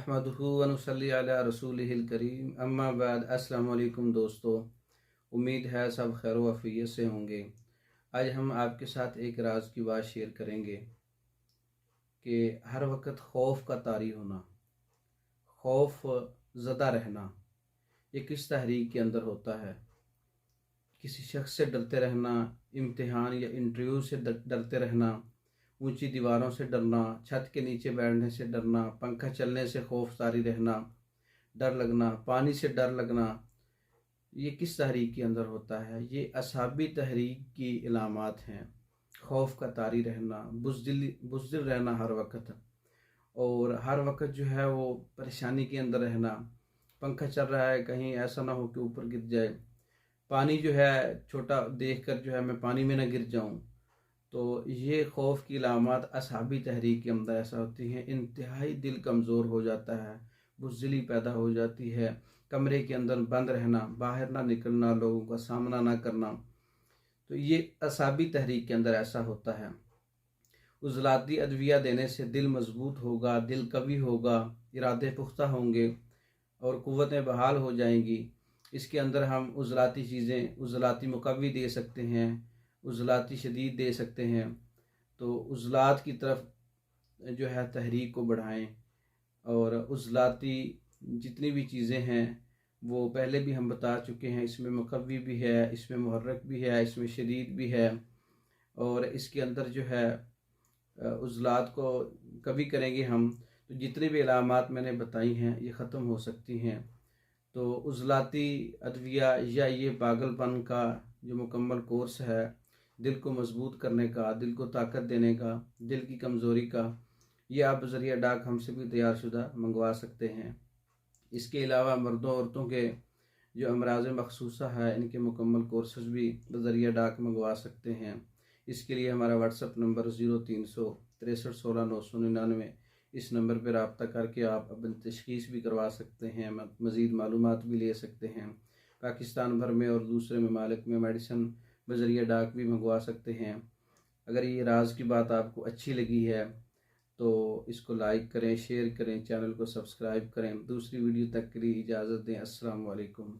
नहमदुहु व नुसल्ली अला रसूलिहिल करीम अम्मा बाद। अस्सलाम वालेकुम दोस्तों, उम्मीद है सब खैर व आफियत से होंगे। आज हम आपके साथ एक राज की बात शेयर करेंगे कि हर वक्त खौफ का तारी होना, खौफ ज़दा रहना, ये किस तहरीक के अंदर होता है। किसी शख्स से डरते रहना, इम्तिहान या इंटरव्यू से डरते रहना, ऊंची दीवारों से डरना, छत के नीचे बैठने से डरना, पंखा चलने से खौफतारी रहना, डर लगना, पानी से डर लगना, ये किस तहरीक के अंदर होता है। ये असहाबी तहरीक की इलामात हैं। खौफ का तारी रहना, बुज़दिल रहना हर वक्त, और हर वक्त जो है वो परेशानी के अंदर रहना। पंखा चल रहा है, कहीं ऐसा ना हो कि ऊपर गिर जाए, पानी जो है छोटा देखकर जो है मैं पानी में ना गिर जाऊं। तो ये खौफ की इलामात असहाबी तहरीक के अंदर ऐसा होती हैं। इंतहाई दिल कमज़ोर हो जाता है, बुज़दिली पैदा हो जाती है, कमरे के अंदर बंद रहना, बाहर ना निकलना, लोगों का सामना ना करना। तो ये असहाबी तहरीक के अंदर ऐसा होता है। उज़लाती अदविया देने से दिल मजबूत होगा, दिल कवी होगा, इरादे पुख्ता होंगे और क़ुव्वतें बहाल हो जाएंगी। इसके अंदर हम उज़लाती चीज़ें, उज़लाती मुकव्वी दे सकते हैं, उज़लाती शदीद दे सकते हैं। तो उज़लात की तरफ जो है तहरीक को बढ़ाएं, और उज़लाती जितनी भी चीज़ें हैं वो पहले भी हम बता चुके हैं। इसमें मुकव्वी भी है, इसमें मुहर्रक भी है, इसमें शदीद भी है, और इसके अंदर जो है उज़लात को कभी करेंगे हम तो जितनी भी इलामात मैंने बताई हैं ये ख़त्म हो सकती हैं। तो उज़लाती अदविया या ये पागलपन का जो मुकम्मल कोर्स है, दिल को मजबूत करने का, दिल को ताकत देने का, दिल की कमज़ोरी का, ये आप बज़रिया डाक हमसे भी तैयार शुदा मंगवा सकते हैं। इसके अलावा मर्दों औरतों के जो अमराज़ मखसूसा है, इनके मुकम्मल कोर्सेज़ भी बज़रिया डाक मंगवा सकते हैं। इसके लिए हमारा व्हाट्सअप नंबर 0363166999, इस नंबर पर रब्ता करके आप अपनी तशख़ीस भी करवा सकते हैं, मज़ीद मालूमात भी ले सकते हैं। पाकिस्तान भर में और दूसरे ममालिक में मेडिसिन बज़रिया डाक भी मंगवा सकते हैं। अगर ये राज की बात आपको अच्छी लगी है तो इसको लाइक करें, शेयर करें, चैनल को सब्सक्राइब करें। दूसरी वीडियो तक के लिए इजाज़त दें। अस्सलाम वालेकुम।